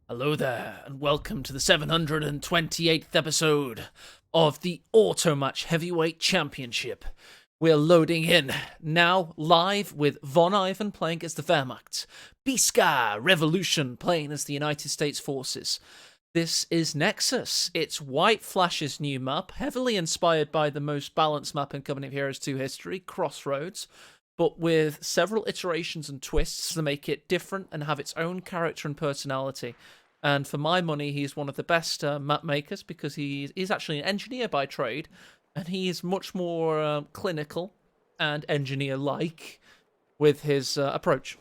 Hello there, and welcome to the 728th episode of the Automatch Heavyweight Championship. We're loading in now live with VonIvan playing as the Wehrmacht, Bisca Revolution playing as the United States Forces. This is Nexus. It's White Flash's new map, heavily inspired by the most balanced map in Company of Heroes 2 history, Crossroads, but with several iterations and twists to make it different and have its own character and personality. And for my money, he's one of the best map makers because he's actually an engineer by trade, and he is much more clinical and engineer-like with his approach.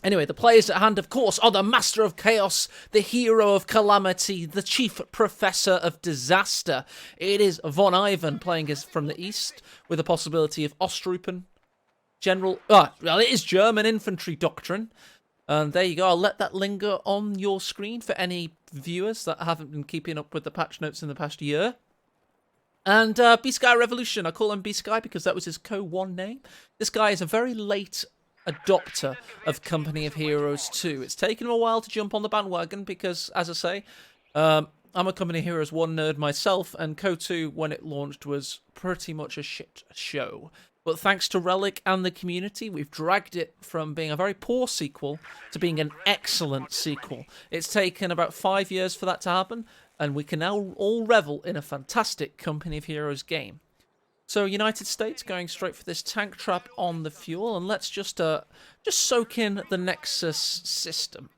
Anyway, the players at hand, of course, are the Master of Chaos, the Hero of Calamity, the Chief Professor of Disaster. It is VonIvan playing as from the East, with the possibility of Ostrupen, it is German Infantry Doctrine. And there you go, I'll let that linger on your screen for any viewers that haven't been keeping up with the patch notes in the past year. And B-Sky Revolution, I call him B-Sky because that was his Co-1 name. This guy is a very late adopter of Company of Heroes 2. It's taken him a while to jump on the bandwagon because, as I say, I'm a Company of Heroes 1 nerd myself, and Co2, when it launched, was pretty much a shit show. But thanks to Relic and the community, we've dragged it from being a very poor sequel to being an excellent sequel. It's taken about 5 years for that to happen, and we can now all revel in a fantastic Company of Heroes game. So United States going straight for this tank trap on the fuel, and let's just soak in the Nexus system.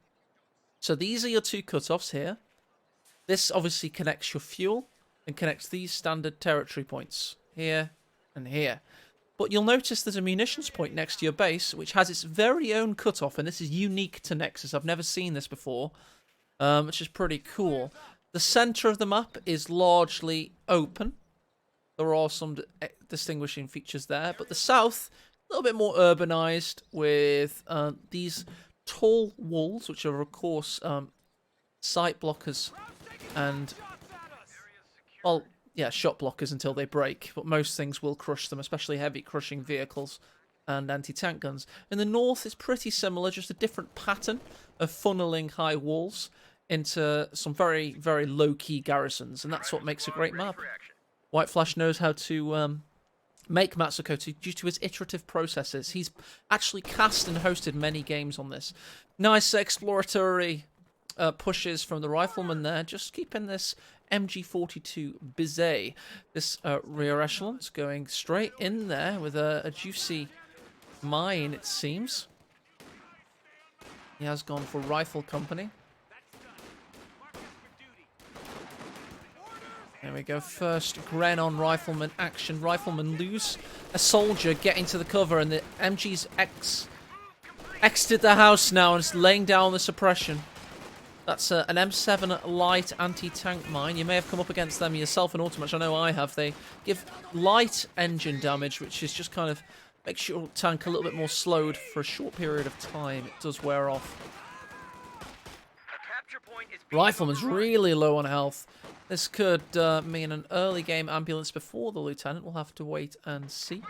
So these are your two cutoffs here. This obviously connects your fuel and connects these standard territory points here and here. But you'll notice there's a munitions point next to your base, which has its very own cutoff, and this is unique to Nexus. I've never seen this before, which is pretty cool. The center of the map is largely open. There are some distinguishing features there, but the south, a little bit more urbanized with these tall walls, which are, of course, sight blockers and, well, yeah, shot blockers until they break, but most things will crush them, especially heavy crushing vehicles and anti-tank guns. In the north, it's pretty similar, just a different pattern of funneling high walls into some very, very low-key garrisons, and that's what makes a great map. White Flash knows how to make Matsukoto due to his iterative processes. He's actually cast and hosted many games on this. Nice exploratory pushes from the rifleman there, just keeping this MG42 Bizet. This rear echelon's going straight in there with a juicy mine, it seems. He has gone for rifle company. There we go, first Gren on rifleman action. Rifleman lose a soldier getting to the cover, and the MG's exited the house now and is laying down the suppression. That's an M7 light anti-tank mine. You may have come up against them yourself in Automatch. I know I have. They give light engine damage, which is just kind of makes your tank a little bit more slowed for a short period of time. It does wear off. Rifleman's really low on health. This could mean an early game ambulance before the lieutenant. We'll have to wait and see.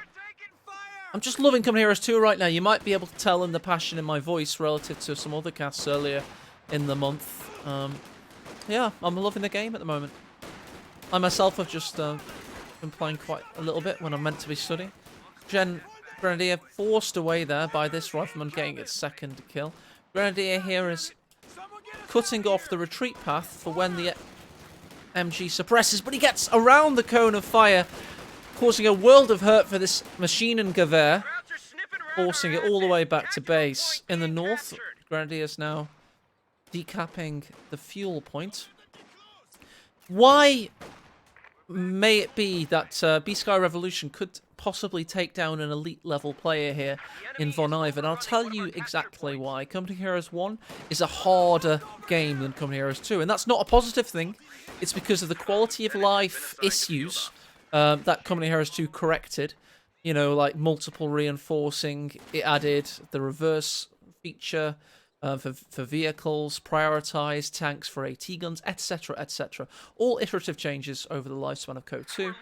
I'm just loving Company Heroes 2 right now. You might be able to tell in the passion in my voice relative to some other casts earlier in the month. Yeah, I'm loving the game at the moment. I myself have just been playing quite a little bit when I'm meant to be studying. Grenadier forced away there by this rifleman getting its second kill. Grenadier here is cutting off the retreat path for when the MG suppresses, but he gets around the cone of fire, causing a world of hurt for this machine and Gewehr, forcing it all the way back to base. In the north, Grenadier's now decapping the fuel point. Why may it be that B-Sky Revolution could possibly take down an elite level player here in VonIvan? I'll tell you exactly why. Company Heroes 1 is a harder game than Company Heroes 2, and that's not a positive thing. It's because of the quality of life issues that Company Heroes 2 corrected. You know, like multiple reinforcing. It added the reverse feature for vehicles, prioritized tanks for AT guns, etc., etc. All iterative changes over the lifespan of Co2.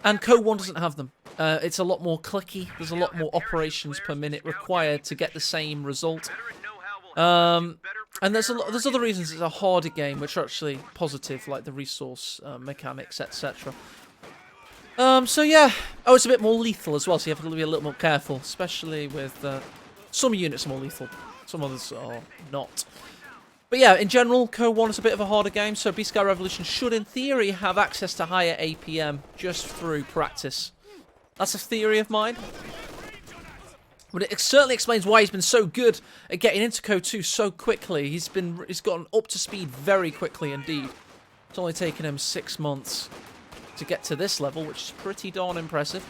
And Co1 doesn't have them. It's a lot more clicky. There's a lot more operations per minute required to get the same result. And there's other reasons it's a harder game, which are actually positive, like the resource mechanics, etc. So yeah, oh, it's a bit more lethal as well, so you have to be a little more careful, especially with some units are more lethal, some others are not. But yeah, in general, CoH2 is a bit of a harder game, so B-Sky Revolution should, in theory, have access to higher APM just through practice. That's a theory of mine. But it certainly explains why he's been so good at getting into CoH2 so quickly. He's gotten up to speed very quickly indeed. It's only taken him 6 months to get to this level, which is pretty darn impressive.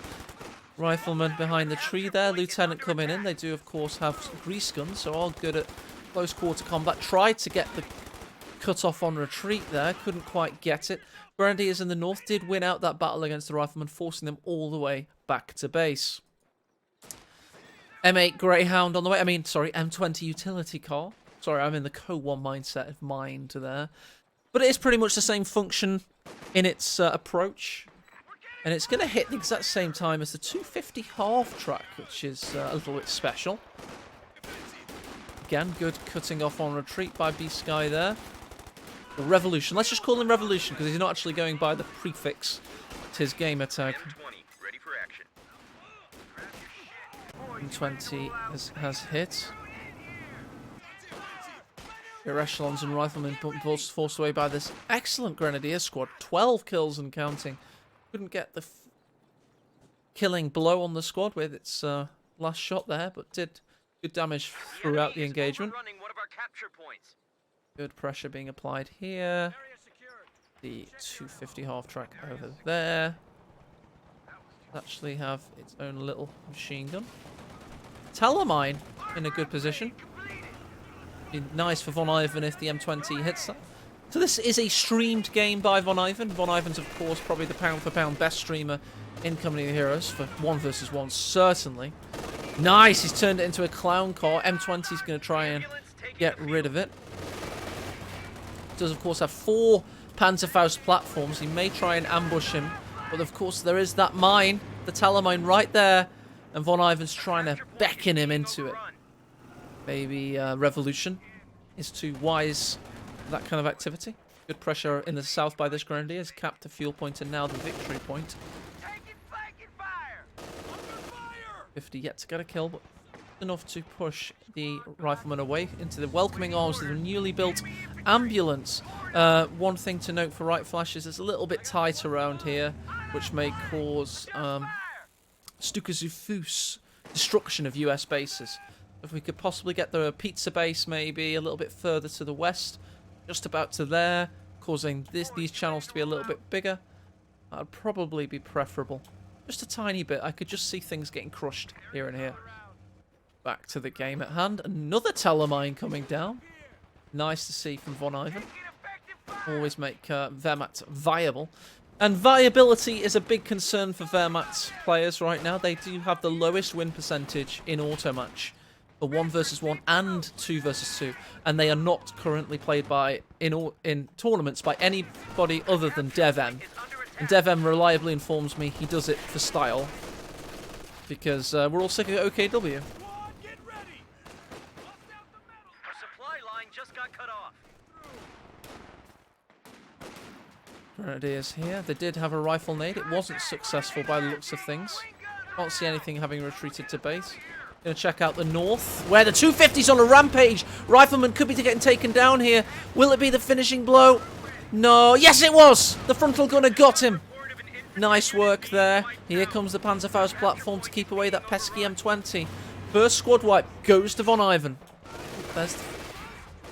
Rifleman behind the tree there, Lieutenant coming in. They do, of course, have grease guns, so all good at close quarter combat. Tried to get the cut off on retreat there, couldn't quite get it. Grenadiers in the north did win out that battle against the Riflemen, forcing them all the way back to base. M8 Greyhound on the way. M20 utility car. Sorry, I'm in the CoH2 mindset of mind there. But it is pretty much the same function in its approach. And it's going to hit the exact same time as the 250 half-track, which is a little bit special. Again, good cutting off on retreat by B-Sky there. The Revolution. Let's just call him Revolution, because he's not actually going by the prefix to his gamer tag. M20 has hit. Your echelons and riflemen forced away by this excellent grenadier squad. 12 kills and counting. Couldn't get the killing blow on the squad with its last shot there, but did good damage throughout the engagement. Good pressure being applied here. The 250 half-track over there. Actually have its own little machine gun. Telemine in a good position. Be nice for VonIvan if the M20 hits that. So this is a streamed game by VonIvan. VonIvan's, of course, probably the pound-for-pound best streamer in Company of Heroes for 1 versus 1, certainly. Nice, he's turned it into a clown car. M20's going to try and get rid of it. Does, of course, have 4 Panzerfaust platforms. He may try and ambush him, but, of course, there is that mine, the Telemine right there, and VonIvan's trying to beckon him into it. Maybe Revolution is too wise for that kind of activity. Good pressure in the south by this grenadier. Has capped the fuel point and now the victory point. 50 yet to get a kill, but enough to push the rifleman away into the welcoming arms of the newly built ambulance. One thing to note for right flash is it's a little bit tight around here, which may cause Stukazufus destruction of US bases. If we could possibly get the pizza base maybe a little bit further to the west, just about to there, causing these channels to be a little bit bigger, that would probably be preferable. Just a tiny bit. I could just see things getting crushed here and here. Back to the game at hand. Another Telemine coming down. Nice to see from VonIvan. Always make Wehrmacht viable. And viability is a big concern for Wehrmacht players right now. They do have the lowest win percentage in Automatch for 1 versus 1 and 2 versus 2. And they are not currently played by in tournaments by anybody other than DevM. And DevM reliably informs me he does it for style. Because we're all sick of OKW. Grenadiers here. They did have a rifle nade. It wasn't successful by the looks of things. Can't see anything having retreated to base. Gonna check out the north, where the 250's on a rampage. Rifleman could be getting taken down here. Will it be the finishing blow? No. Yes, it was! The frontal gunner got him. Nice work there. Here comes the Panzerfaust platform to keep away that pesky M20. First squad wipe goes to VonIvan. There's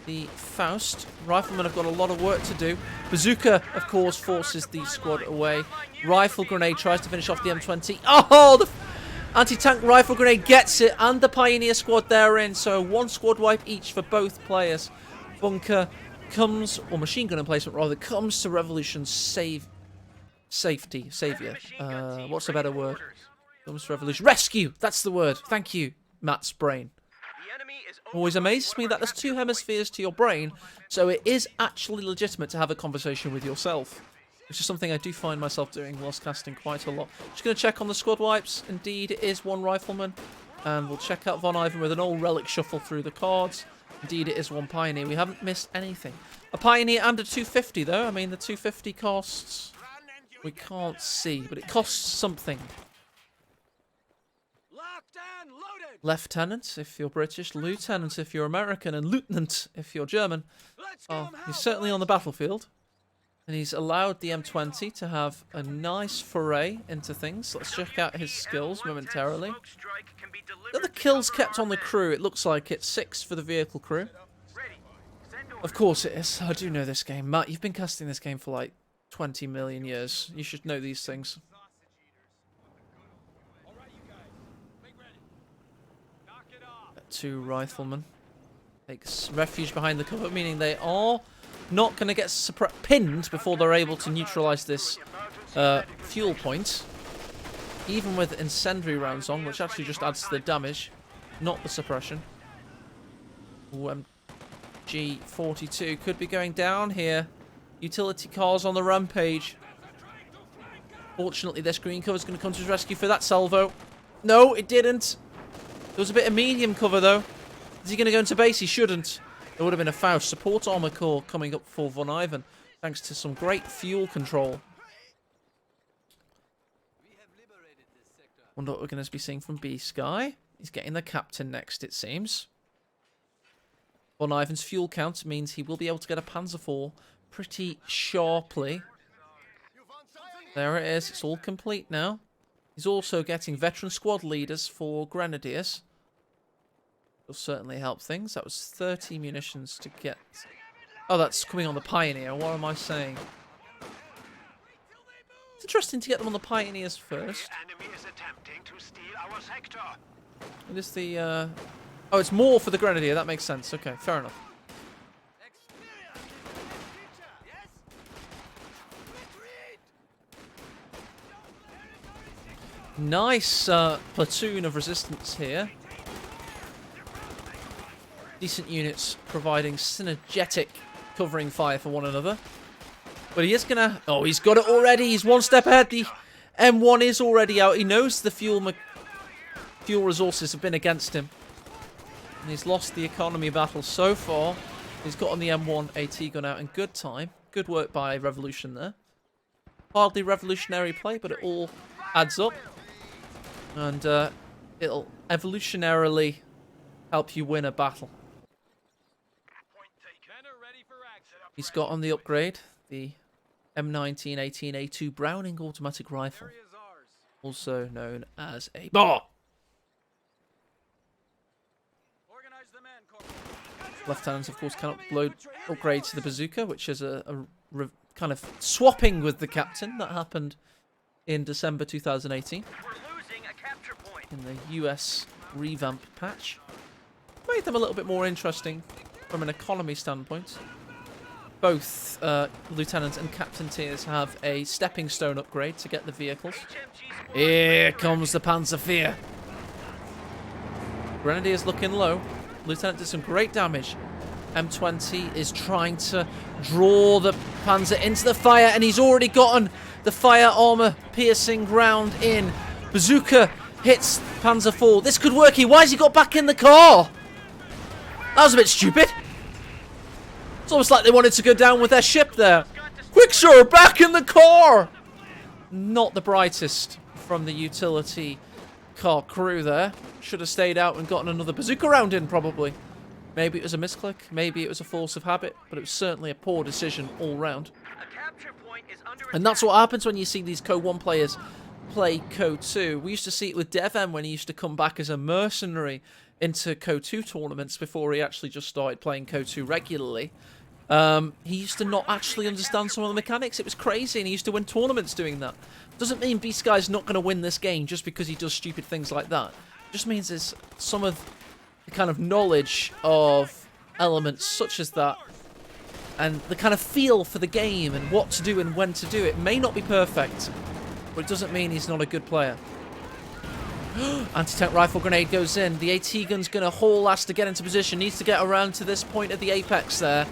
the Faust. Riflemen have got a lot of work to do. Bazooka, of course, forces the squad away. Rifle grenade tries to finish off the M20. Oh, the anti-tank rifle grenade gets it, and the Pioneer squad they're in. So 1 squad wipe each for both players. Bunker comes, or machine gun emplacement rather, comes to Revolution's savior. What's a better word? Comes to Revolution. Rescue! That's the word. Thank you, Matt's brain. Always amazes me that there's 2 hemispheres to your brain, so it is actually legitimate to have a conversation with yourself. Which is something I do find myself doing whilst casting quite a lot. Just going to check on the squad wipes. Indeed, it is 1 rifleman. And we'll check out VonIvan with an old relic shuffle through the cards. Indeed, it is one Pioneer. We haven't missed anything. A Pioneer and a 250, though. I mean, the 250 costs... We can't see, but it costs something. Lieutenant, if you're British. Lieutenant, if you're American. And Lieutenant, if you're German. Oh, he's certainly on the battlefield. And he's allowed the M20 to have a nice foray into things. Let's check out his skills momentarily. Are the kills kept on the crew? It looks like it's 6 for the vehicle crew. Of course it is. I do know this game. Matt, you've been casting this game for like 20 million years. You should know these things. Two riflemen. Takes refuge behind the cover, meaning they are not going to get pinned before they're able to neutralize this fuel point. Even with incendiary rounds on, which actually just adds to the damage, not the suppression. MG42 could be going down here. Utility cars on the rampage. Fortunately, this green cover is going to come to his rescue for that salvo. No, it didn't. There was a bit of medium cover, though. Is he going to go into base? He shouldn't. There would have been a Faust support armor core coming up for VonIvan, thanks to some great fuel control. Wonder what we're going to be seeing from B-Sky. He's getting the captain next, it seems. VonIvan's fuel count means he will be able to get a Panzer IV pretty sharply. There it is. It's all complete now. He's also getting veteran squad leaders for Grenadiers. Will certainly help things. That was 30 munitions to get. Oh, that's coming on the Pioneer. What am I saying? It's interesting to get them on the Pioneers first. It is the... Oh, it's more for the Grenadier. That makes sense. Okay, fair enough. Nice platoon of resistance here. Decent units providing synergetic covering fire for one another. But he is going to... Oh, he's got it already. He's one step ahead. The M1 is already out. He knows the fuel resources have been against him. And he's lost the economy battle so far. He's gotten the M1 AT gun out in good time. Good work by Revolution there. Hardly revolutionary play, but it all adds up. And it'll evolutionarily help you win a battle. He's got on the upgrade the M1918A2 Browning automatic rifle, also known as a BAR. Lieutenants, of course, cannot upgrade to the bazooka, which is a kind of swapping with the captain that happened in December 2018 in the US revamp patch. Made them a little bit more interesting from an economy standpoint. Both Lieutenant and Captain tiers have a stepping stone upgrade to get the vehicles. Here comes the Panzer IV. Grenadiers looking low. Lieutenant did some great damage. M20 is trying to draw the Panzer into the fire, and he's already gotten the fire armor piercing round in. Bazooka hits Panzer IV. This could work here. Why has he got back in the car? That was a bit stupid. It's almost like they wanted to go down with their ship there. Quick, sir, back in the car! Not the brightest from the utility car crew there. Should have stayed out and gotten another bazooka round in, probably. Maybe it was a misclick. Maybe it was a force of habit. But it was certainly a poor decision all round. And that's what happens when you see these CoH1 players play CoH2. We used to see it with DevM when he used to come back as a mercenary into CoH2 tournaments before he actually just started playing CoH2 regularly. He used to not actually understand some of the mechanics. It was crazy, and he used to win tournaments doing that. Doesn't mean B-Sky's not going to win this game just because he does stupid things like that. It just means there's some of the kind of knowledge of elements such as that, and the kind of feel for the game and what to do and when to do it may not be perfect, but it doesn't mean he's not a good player. Anti-tank rifle grenade goes in. The AT gun's going to haul ass to get into position. Needs to get around to this point at the apex there.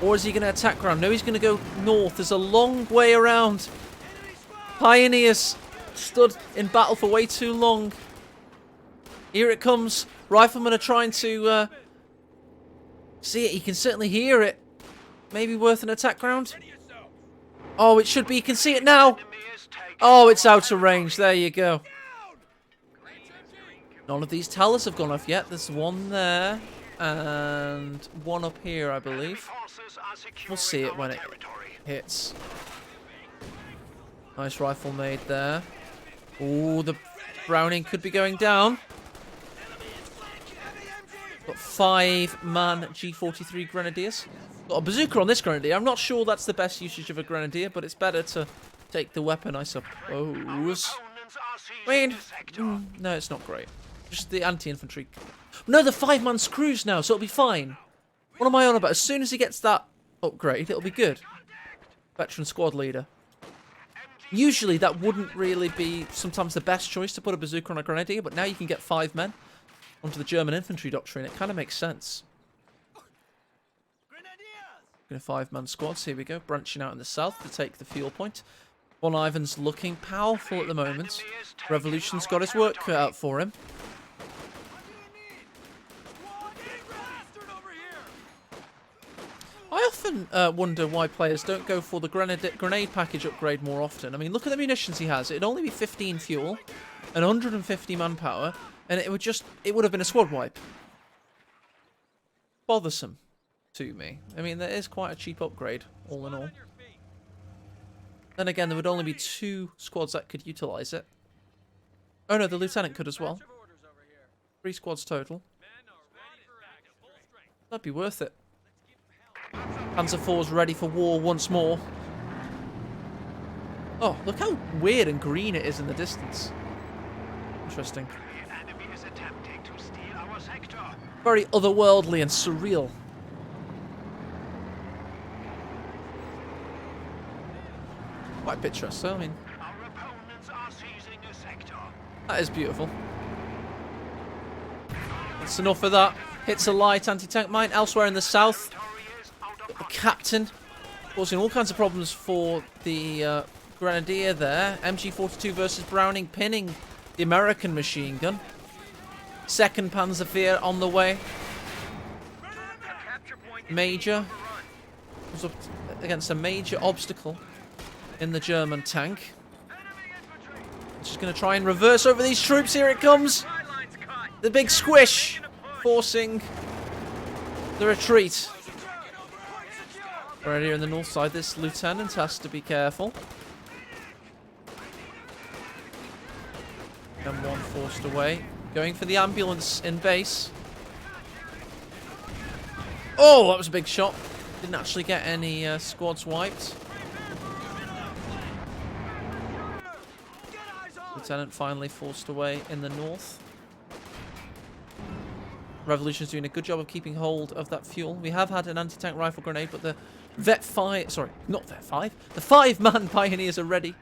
Or is he going to attack ground? No, he's going to go north. There's a long way around. Pioneers stood in battle for way too long. Here it comes. Riflemen are trying to See it, he can certainly hear it. Maybe worth an attack round? Oh, it should be. You can see it now. Oh, it's out of range. There you go. None of these towers have gone off yet. There's one there and one up here, I believe. We'll see it when it hits. Nice rifle made there. Oh, the Browning could be going down. Got 5-man G43 Grenadiers. Got a bazooka on this Grenadier. I'm not sure that's the best usage of a Grenadier, but it's better to take the weapon, I suppose. I mean, no, it's not great. Just the anti-infantry. No, the 5-man screws now, so it'll be fine. What am I on about? As soon as he gets that upgrade, it'll be good. Veteran squad leader. Usually that wouldn't really be sometimes the best choice to put a bazooka on a Grenadier, but now you can get 5 men onto the German infantry doctrine. It kind of makes sense. 5-man squads, here we go, branching out in the south to take the fuel point. VonIvan's looking powerful at the moment. Revolution's got his work cut out for him. I often wonder why players don't go for the grenade package upgrade more often. I mean, look at the munitions he has. It'd only be 15 fuel and 150 manpower, and it would have been a squad wipe. Bothersome to me. I mean, that is quite a cheap upgrade, all in all. Then again, there would only be 2 squads that could utilize it. Oh no, the lieutenant could as well. 3 squads total. That'd be worth it. Panzer IV's ready for war once more. Oh, look how weird and green it is in the distance. Interesting. Very otherworldly and surreal. Quite picturesque, so I mean, that is beautiful. That's enough of that. Hits a light anti-tank mine elsewhere in the south. Got the captain causing all kinds of problems for the Grenadier there. MG42 versus Browning, pinning the American machine gun. 2nd Panzerwehr on the way. Major was up against a major obstacle in the German tank. Just going to try and reverse over these troops. Here it comes. The big squish forcing the retreat. Right here in the north side, this lieutenant has to be careful. M1 forced away. Going for the ambulance in base. Oh, that was a big shot. Didn't actually get any squads wiped. Lieutenant finally forced away in the north. Revolution's doing a good job of keeping hold of that fuel. We have had an anti-tank rifle grenade, but the Vet-5... Sorry, not Vet-5. The 5-man Pioneers are ready.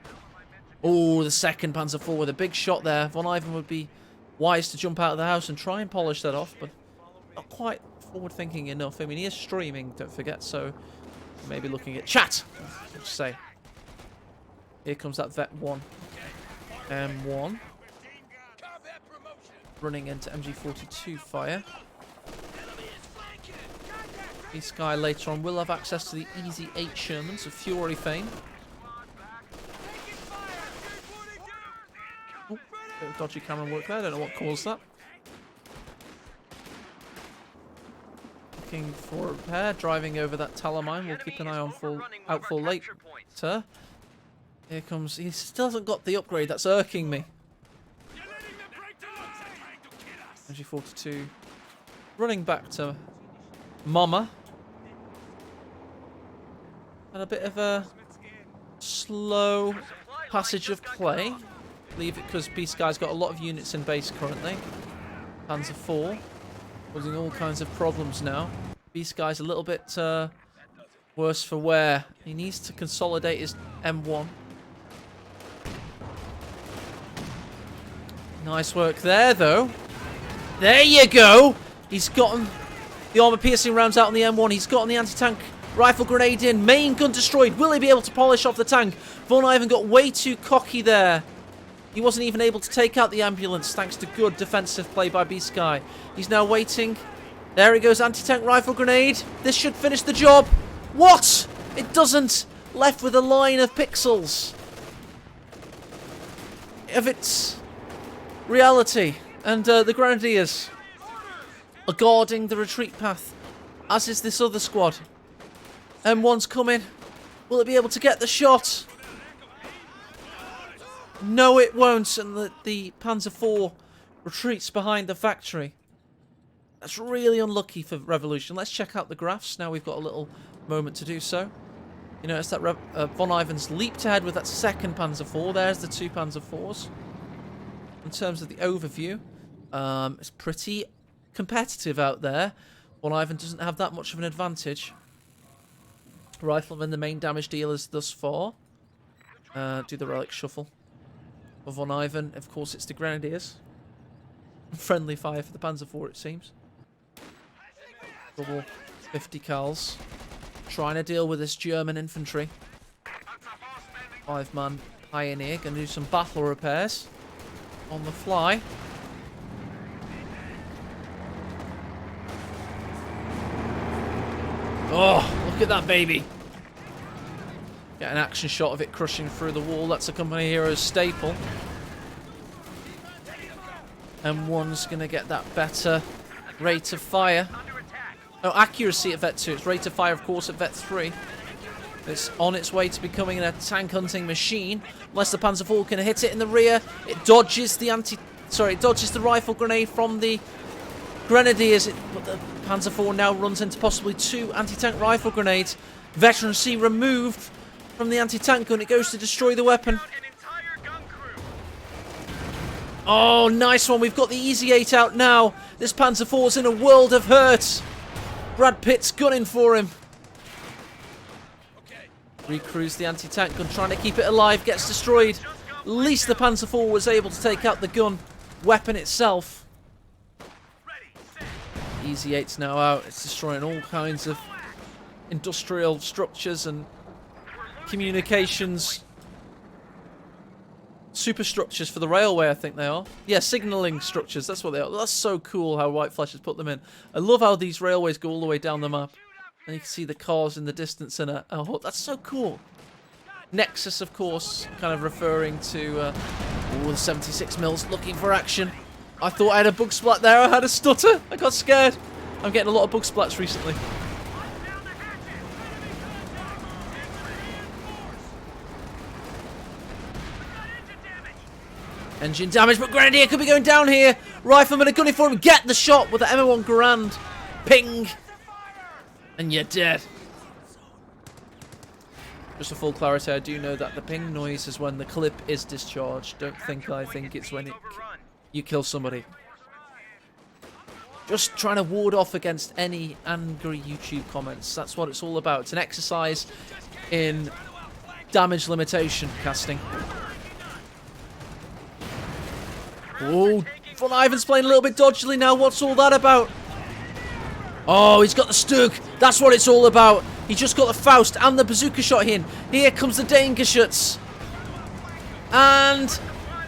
Oh, the 2nd Panzer IV with a big shot there. VonIvan would be wise to jump out of the house and try and polish that off, but not quite forward-thinking enough. I mean, he is streaming, don't forget, so maybe looking at chat. Let's say. Here comes that Vet-1. M1. Running into MG42 fire. This guy later on will have access to the Easy 8 Shermans of Fury fame. Oh, bit of dodgy camera work there. I don't know what caused that. Looking for a repair. Driving over that Talon mine. We'll keep an eye on out for later. Here comes... He still hasn't got the upgrade. That's irking me. MG42 running back to Mama. And a bit of a slow passage of play. Leave it because Beast Guy's got a lot of units in base currently. Panzer IV causing all kinds of problems now. Beast Guy's a little bit worse for wear. He needs to consolidate his M1. Nice work there, though. There you go. He's gotten the armor-piercing rounds out on the M1. He's gotten the anti-tank rifle grenade in. Main gun destroyed. Will he be able to polish off the tank? VonIvan got way too cocky there. He wasn't even able to take out the ambulance thanks to good defensive play by B-Sky. He's now waiting. There he goes, anti-tank rifle grenade. This should finish the job. What? It doesn't. Left with a line of pixels of its reality. And the Grenadiers are guarding the retreat path, as is this other squad. M1's coming. Will it be able to get the shot? No, it won't. And the Panzer IV retreats behind the factory. That's really unlucky for Revolution. Let's check out the graphs. Now we've got a little moment to do so. You notice that VonIvan's leaped ahead with that second Panzer IV. There's the two Panzer IVs. In terms of the overview, it's pretty competitive out there. VonIvan doesn't have that much of an advantage. Riflemen, the main damage dealers thus far. Do the relic shuffle. For VonIvan, of course, it's the Grenadiers. Friendly fire for the Panzer IV, it seems. Double 50 cals. Trying to deal with this German infantry. 5-man Pioneer. Going to do some battle repairs. On the fly. Oh, look at that baby. Get an action shot of it crushing through the wall. That's a company hero's staple. M1's going to get that better rate of fire. Oh, accuracy at Vet 2. It's rate of fire, of course, at Vet 3. It's on its way to becoming a tank hunting machine. Unless the Panzer IV can hit it in the rear. It dodges the it dodges the rifle grenade from the Grenadiers. But the Panzer IV now runs into possibly two anti-tank rifle grenades. Veteran C removed from the anti-tank gun. It goes to destroy the weapon. Oh, nice one. We've got the Easy 8 out now. This Panzer IV's in a world of hurt. Brad Pitt's gunning for him. Recruits the anti-tank gun, trying to keep it alive. Gets destroyed. At least the Panzer IV was able to take out the gun weapon itself. Easy 8's now out. It's destroying all kinds of industrial structures and communications superstructures for the railway, I think they are. Yeah, signalling structures, that's what they are. That's so cool how White Flash has put them in. I love how these railways go all the way down the map. And you can see the cars in the distance and oh, that's so cool. Nexus, of course, kind of referring to the 76 mils looking for action. I thought I had a bug splat there. I had a stutter. I got scared. I'm getting a lot of bug splats recently. Engine damage, but Grenadier could be going down here. Riflemen are gunning for him. Get the shot with the M1 Garand. Ping. And you're dead. Just for full clarity, I do know that the ping noise is when the clip is discharged. Don't think I think it's when you kill somebody. Just trying to ward off against any angry YouTube comments. That's what it's all about. It's an exercise in damage limitation casting. Oh, VonIvan's playing a little bit dodgily now. What's all that about? Oh, he's got the Stug. That's what it's all about. He just got the Faust and the bazooka shot in. Here comes the Dangerschütz. And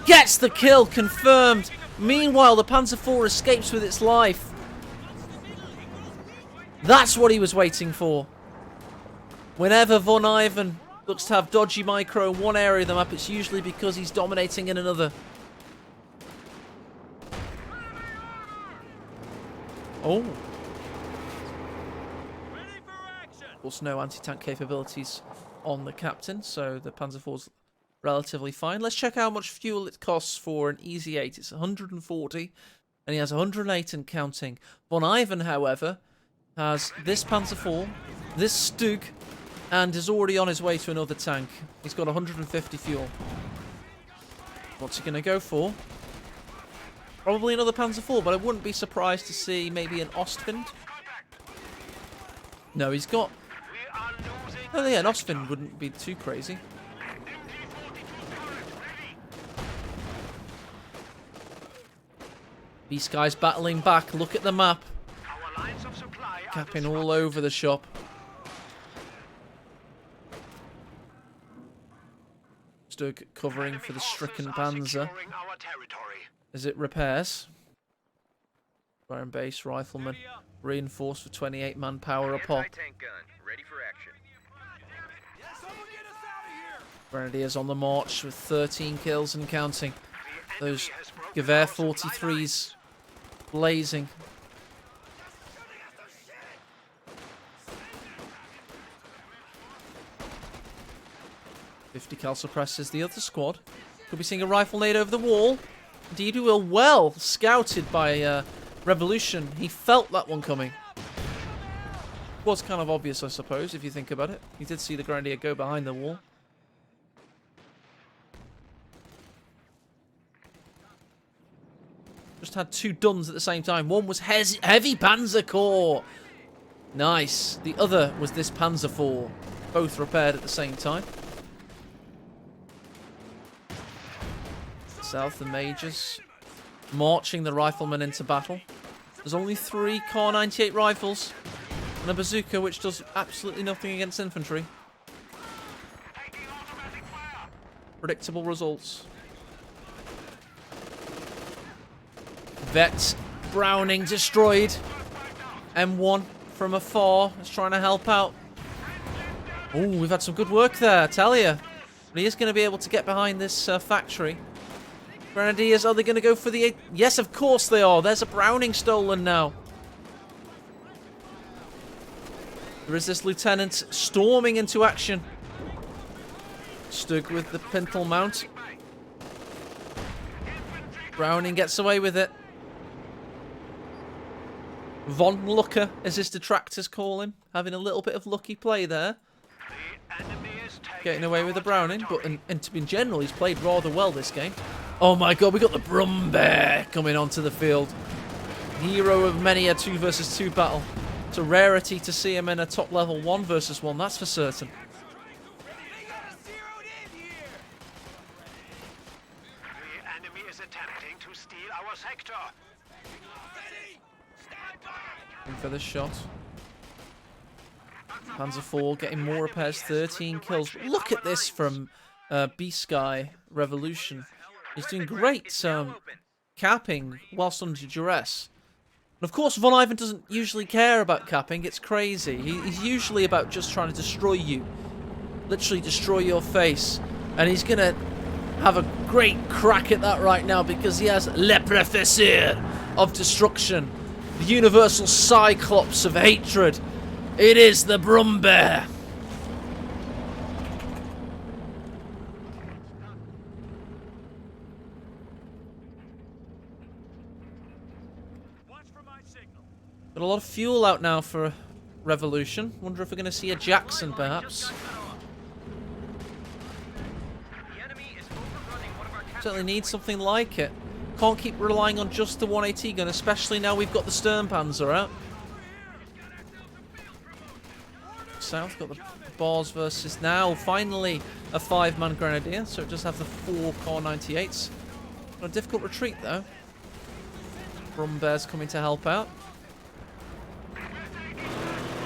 gets the kill confirmed. Meanwhile, the Panzer IV escapes with its life. That's what he was waiting for. Whenever VonIvan looks to have dodgy micro in one area of the map, it's usually because he's dominating in another. Oh. Of course, no anti-tank capabilities on the captain, so the Panzer IV's relatively fine. Let's check how much fuel it costs for an Easy 8. It's 140, and he has 108 and counting. VonIvan, however, has this Panzer IV, this Stug, and is already on his way to another tank. He's got 150 fuel. What's he going to go for? Probably another Panzer IV, but I wouldn't be surprised to see maybe an Ostwind. No, he's got... Oh yeah, an Ostwind wouldn't be too crazy. These guys battling back. Look at the map. Capping all over the shop. Stug covering for the stricken Panzer as it repairs. Iron base, rifleman Reinforced for 28 manpower a pop. Anti-tank gun, ready for action. Grenadiers on the march with 13 kills and counting. Those Gewehr 43s blazing. .50 cal suppresses the other squad. Could be seeing a rifle nade over the wall. Indeed, we were well scouted by Revolution. He felt that one coming. Was kind of obvious, I suppose, if you think about it. He did see the Grenadier go behind the wall. Just had two duns at the same time. One was heavy Panzer Corps. Nice. The other was this Panzer IV. Both repaired at the same time. South, the Majors marching the riflemen into battle. There's only 3 Car 98 rifles and a bazooka, which does absolutely nothing against infantry. Predictable results. Vet Browning destroyed. M1 from afar is trying to help out. Oh, we've had some good work there, I tell you. But he is going to be able to get behind this factory. Grenadiers, are they going to go for the... Yes, of course they are. There's a Browning stolen now. There is this lieutenant storming into action. Stug with the pintle mount. Browning gets away with it. Von Looker, as his detractors call him. Having a little bit of lucky play there. Getting away with the Browning, but in general, he's played rather well this game. Oh my god, we got the Brumbear coming onto the field. Hero of many a 2 versus 2 battle. It's a rarity to see him in a top level 1 versus 1, that's for certain. The enemy is attempting to steal our sector. In for the shot. Panzer IV getting more repairs, 13 kills. Look at this from B-Sky Revolution. He's doing great capping whilst under duress. And of course, VonIvan doesn't usually care about capping. It's crazy. He's usually about just trying to destroy you. Literally destroy your face. And he's going to have a great crack at that right now because he has Le Professeur of Destruction. The universal cyclops of hatred. It is the Brumbear. Got a lot of fuel out now for Revolution. Wonder if we're going to see a Jackson, perhaps. Certainly need something like it. Can't keep relying on just the 180 gun, especially now we've got the Sternpanzer out. South got the Bars versus now finally a 5-man Grenadier, so it does have the 4 Car 98s. A difficult retreat though. Brumbear's coming to help out.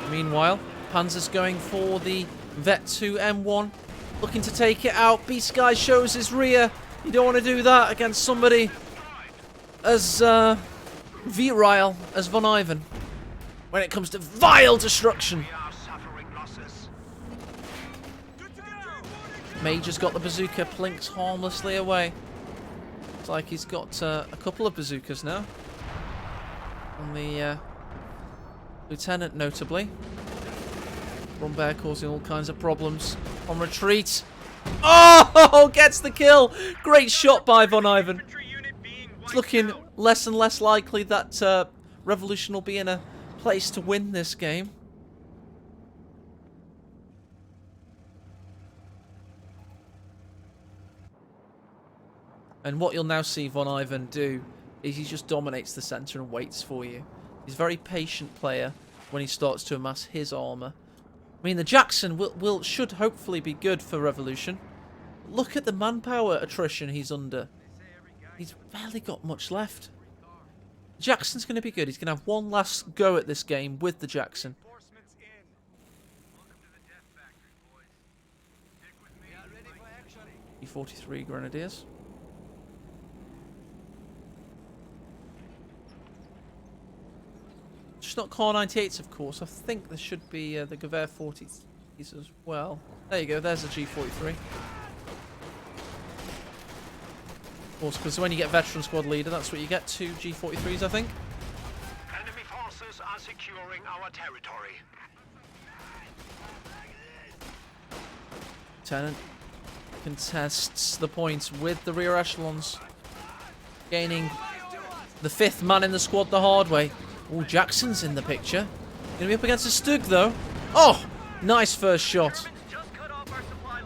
Meanwhile, Panzer's going for the Vet 2 M1, looking to take it out. B-Sky shows his rear. You don't want to do that against somebody as virile as VonIvan when it comes to vile destruction. Major's got the bazooka, plinks harmlessly away. It's like he's got a couple of bazookas now. On the lieutenant, notably. Brumbear causing all kinds of problems. On retreat. Oh! Gets the kill! Great shot by VonIvan. It's looking less and less likely that Revolution will be in a place to win this game. And what you'll now see VonIvan do is he just dominates the center and waits for you. He's a very patient player when he starts to amass his armor. I mean, the Jackson should hopefully be good for Revolution. Look at the manpower attrition he's under. He's barely got much left. Jackson's going to be good. He's going to have one last go at this game with the Jackson. E43 Grenadiers. Just not Car 98s, of course. I think there should be the Gewehr 40s as well. There you go. There's a G43. Of course, because when you get veteran squad leader, that's what you get. 2 G43s, I think. Enemy forces are securing our territory. Lieutenant contests the points with the rear echelons, gaining the 5th man in the squad the hard way. Oh, Jackson's in the picture. Gonna be up against a Stug though. Oh, nice first shot.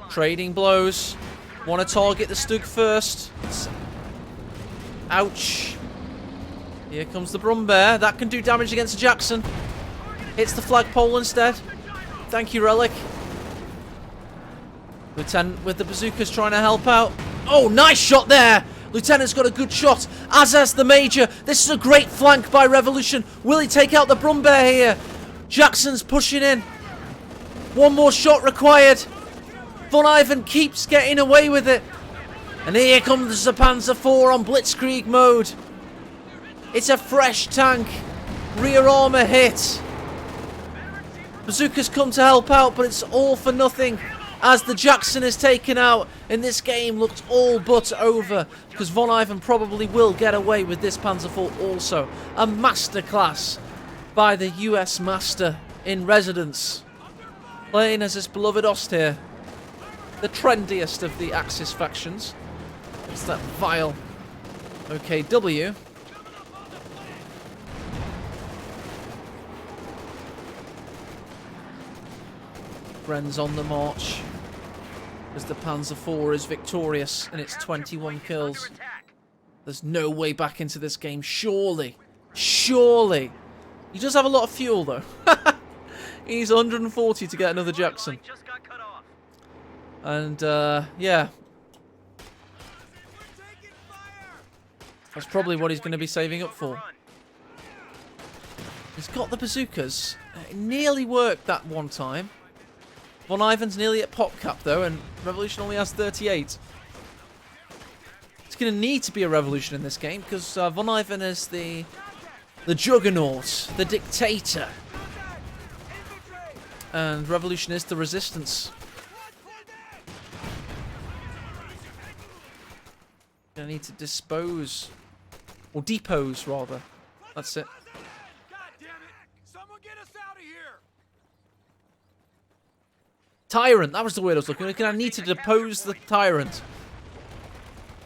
Trading blows. Want to target the Stug first. Ouch. Here comes the Brumbear. That can do damage against Jackson. Hits the flagpole instead. Thank you, Relic. Lieutenant with the bazookas trying to help out. Oh, nice shot there. Lieutenant's got a good shot, as has the Major. This is a great flank by Revolution. Will he take out the Brumbear here? Jackson's pushing in. One more shot required. VonIvan keeps getting away with it. And here comes the Panzer IV on Blitzkrieg mode. It's a fresh tank. Rear armor hit. Bazookas come to help out, but it's all for nothing, as the Jackson is taken out, and this game looks all but over, because VonIvan probably will get away with this Panzer IV also. A masterclass by the US Master in residence, playing as his beloved Ost here, the trendiest of the Axis factions. It's that vile OKW. Bren's on the march as the Panzer IV is victorious and it's 21 kills. There's no way back into this game, surely. Surely. He does have a lot of fuel though. He needs 140 to get another Jackson. And yeah. That's probably what he's going to be saving up for. He's got the bazookas. It nearly worked that one time. VonIvan's nearly at pop cap though, and Revolution only has 38. It's going to need to be a Revolution in this game, because VonIvan is the juggernaut, the dictator. And Revolution is the resistance. Going to need to dispose, or depose rather. That's it. Tyrant, that was the word I was looking for. I need to depose the tyrant.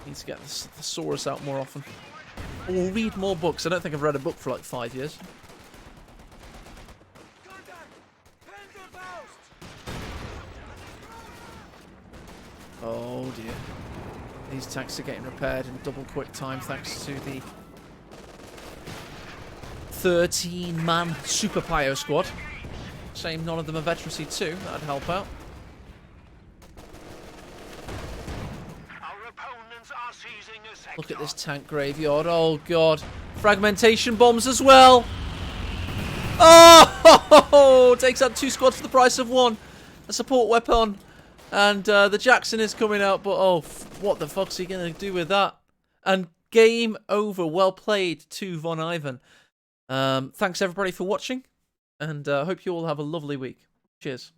Need to get the thesaurus out more often. Or read more books. I don't think I've read a book for like 5 years. Oh dear. These tanks are getting repaired in double quick time thanks to the 13-man Super Pio squad. Shame none of them are Veteran C2. That'd help out. Look at this tank graveyard. Oh, God. Fragmentation bombs as well. Oh! Takes out 2 squads for the price of 1. A support weapon. And the Jackson is coming out. But, oh, what the fuck's he going to do with that? And game over. Well played to VonIvan. Thanks, everybody, for watching. And I hope you all have a lovely week. Cheers.